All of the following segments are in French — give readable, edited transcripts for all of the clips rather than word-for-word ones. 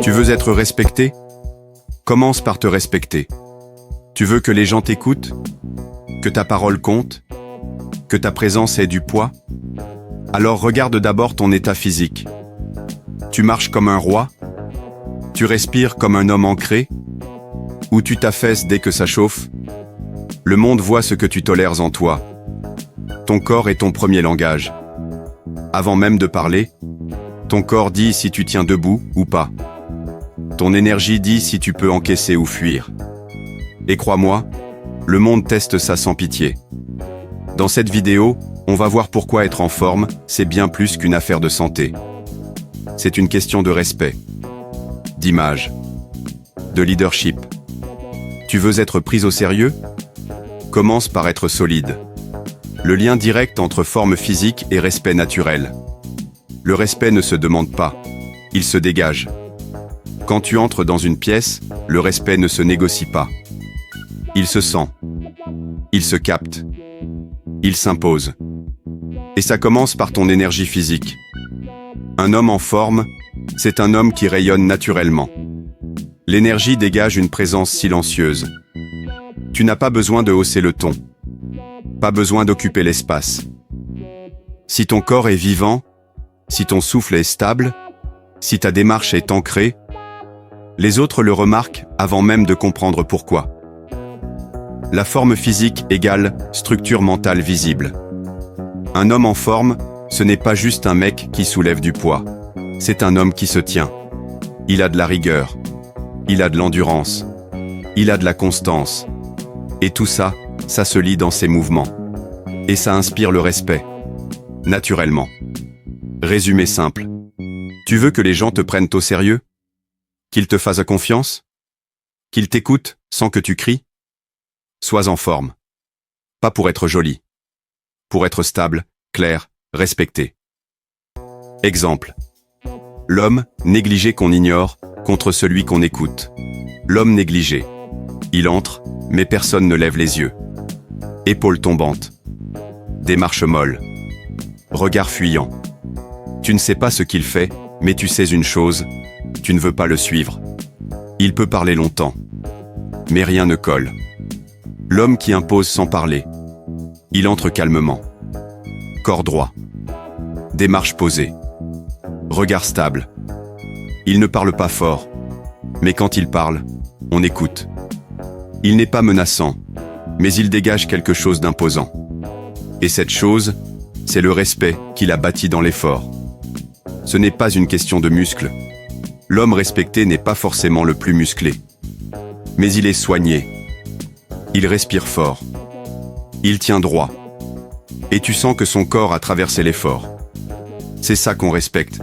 Tu veux être respecté? Commence par te respecter. Tu veux que les gens t'écoutent? Que ta parole compte? Que ta présence ait du poids? Alors regarde d'abord ton état physique. Tu marches comme un roi? Tu respires comme un homme ancré? Ou tu t'affaisses dès que ça chauffe? Le monde voit ce que tu tolères en toi. Ton corps est ton premier langage. Avant même de parler, ton corps dit si tu tiens debout ou pas. Ton énergie dit si tu peux encaisser ou fuir. Et crois-moi, le monde teste ça sans pitié. Dans cette vidéo, on va voir pourquoi être en forme, c'est bien plus qu'une affaire de santé. C'est une question de respect, d'image, de leadership. Tu veux être pris au sérieux? Commence par être solide. Le lien direct entre forme physique et respect naturel. Le respect ne se demande pas, il se dégage. Quand tu entres dans une pièce, le respect ne se négocie pas. Il se sent, il se capte, il s'impose. Et ça commence par ton énergie physique. Un homme en forme, c'est un homme qui rayonne naturellement. L'énergie dégage une présence silencieuse. Tu n'as pas besoin de hausser le ton. Pas besoin d'occuper l'espace. Si ton corps est vivant, si ton souffle est stable, si ta démarche est ancrée, les autres le remarquent avant même de comprendre pourquoi. La forme physique égale structure mentale visible. Un homme en forme, ce n'est pas juste un mec qui soulève du poids. C'est un homme qui se tient. Il a de la rigueur. Il a de l'endurance. Il a de la constance. Et tout ça, ça se lit dans ses mouvements. Et ça inspire le respect. Naturellement. Résumé simple. Tu veux que les gens te prennent au sérieux? Qu'ils te fassent confiance? Qu'ils t'écoutent sans que tu cries? Sois en forme. Pas pour être joli. Pour être stable, clair, respecté. Exemple. L'homme négligé qu'on ignore contre celui qu'on écoute. L'homme négligé. Il entre, mais personne ne lève les yeux. Épaules tombantes. Démarche molle. Regard fuyant. Tu ne sais pas ce qu'il fait, mais tu sais une chose, tu ne veux pas le suivre. Il peut parler longtemps. Mais rien ne colle. L'homme qui impose sans parler. Il entre calmement. Corps droit. Démarche posée. Regard stable. Il ne parle pas fort. Mais quand il parle, on écoute. Il n'est pas menaçant, mais il dégage quelque chose d'imposant. Et cette chose, c'est le respect qu'il a bâti dans l'effort. Ce n'est pas une question de muscles. L'homme respecté n'est pas forcément le plus musclé. Mais il est soigné. Il respire fort. Il tient droit. Et tu sens que son corps a traversé l'effort. C'est ça qu'on respecte.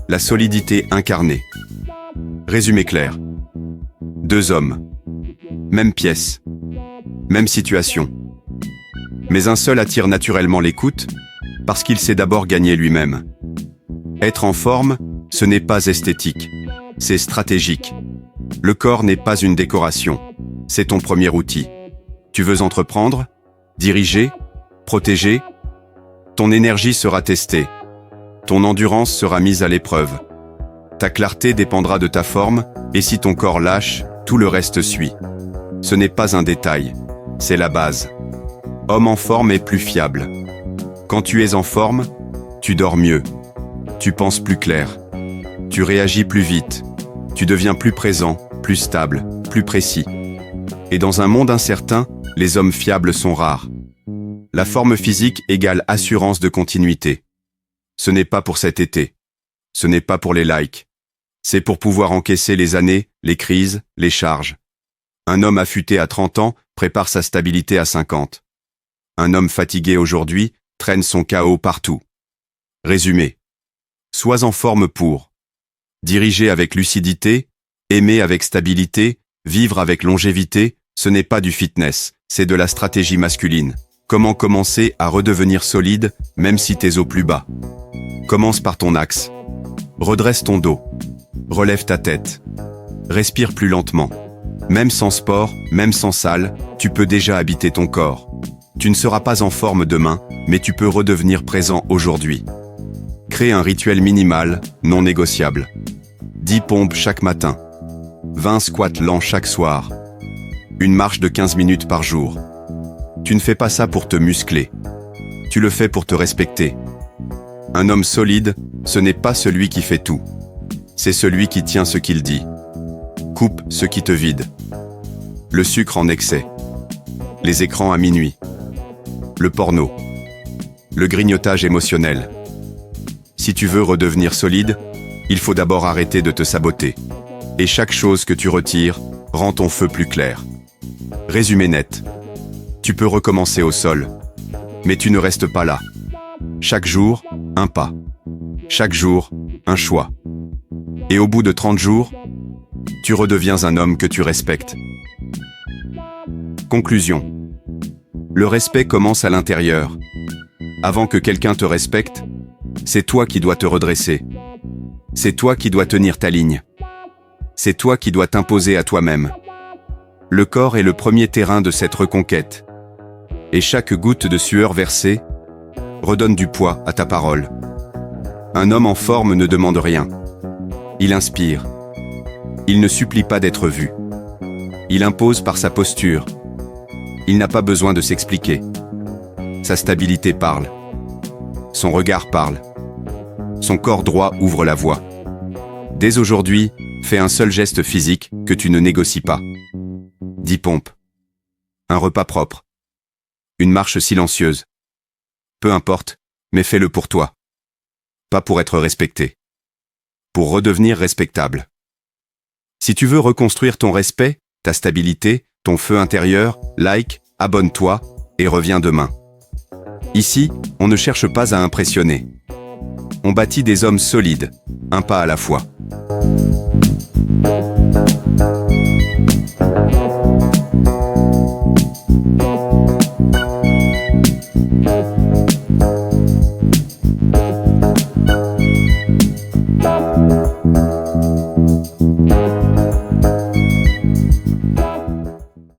La solidité incarnée. Résumé clair. Deux hommes. Même pièce. Même situation. Mais un seul attire naturellement l'écoute, parce qu'il sait d'abord gagner lui-même. Être en forme, ce n'est pas esthétique. C'est stratégique. Le corps n'est pas une décoration. C'est ton premier outil. Tu veux entreprendre? Diriger? Protéger? Ton énergie sera testée. Ton endurance sera mise à l'épreuve. Ta clarté dépendra de ta forme, et si ton corps lâche, tout le reste suit. Ce n'est pas un détail, c'est la base. Homme en forme est plus fiable. Quand tu es en forme, tu dors mieux. Tu penses plus clair. Tu réagis plus vite. Tu deviens plus présent, plus stable, plus précis. Et dans un monde incertain, les hommes fiables sont rares. La forme physique égale assurance de continuité. Ce n'est pas pour cet été. Ce n'est pas pour les likes. C'est pour pouvoir encaisser les années, les crises, les charges. Un homme affûté à 30 ans prépare sa stabilité à 50. Un homme fatigué aujourd'hui traîne son chaos partout. Résumé. Sois en forme pour diriger avec lucidité, aimer avec stabilité, vivre avec longévité. Ce n'est pas du fitness, c'est de la stratégie masculine. Comment commencer à redevenir solide, même si t'es au plus bas? Commence par ton axe. Redresse ton dos. Relève ta tête. Respire plus lentement. Même sans sport, même sans salle, tu peux déjà habiter ton corps. Tu ne seras pas en forme demain, mais tu peux redevenir présent aujourd'hui. Crée un rituel minimal, non négociable. 10 pompes chaque matin. 20 squats lents chaque soir. Une marche de 15 minutes par jour. Tu ne fais pas ça pour te muscler. Tu le fais pour te respecter. Un homme solide, ce n'est pas celui qui fait tout. C'est celui qui tient ce qu'il dit. Coupe ce qui te vide. Le sucre en excès. Les écrans à minuit. Le porno. Le grignotage émotionnel. Si tu veux redevenir solide, il faut d'abord arrêter de te saboter. Et chaque chose que tu retires rend ton feu plus clair. Résumé net. Tu peux recommencer au sol. Mais tu ne restes pas là. Chaque jour, un pas. Chaque jour, un choix. Et au bout de 30 jours, tu redeviens un homme que tu respectes. Conclusion. Le respect commence à l'intérieur. Avant que quelqu'un te respecte, c'est toi qui dois te redresser. C'est toi qui dois tenir ta ligne. C'est toi qui dois t'imposer à toi-même. Le corps est le premier terrain de cette reconquête. Et chaque goutte de sueur versée redonne du poids à ta parole. Un homme en forme ne demande rien. Il inspire. Il ne supplie pas d'être vu. Il impose par sa posture. Il n'a pas besoin de s'expliquer. Sa stabilité parle. Son regard parle. Son corps droit ouvre la voie. Dès aujourd'hui, fais un seul geste physique que tu ne négocies pas. 10 pompes. Un repas propre. Une marche silencieuse. Peu importe, mais fais-le pour toi. Pas pour être respecté. Pour redevenir respectable. Si tu veux reconstruire ton respect, ta stabilité, ton feu intérieur, like, abonne-toi et reviens demain. Ici, on ne cherche pas à impressionner. On bâtit des hommes solides, un pas à la fois.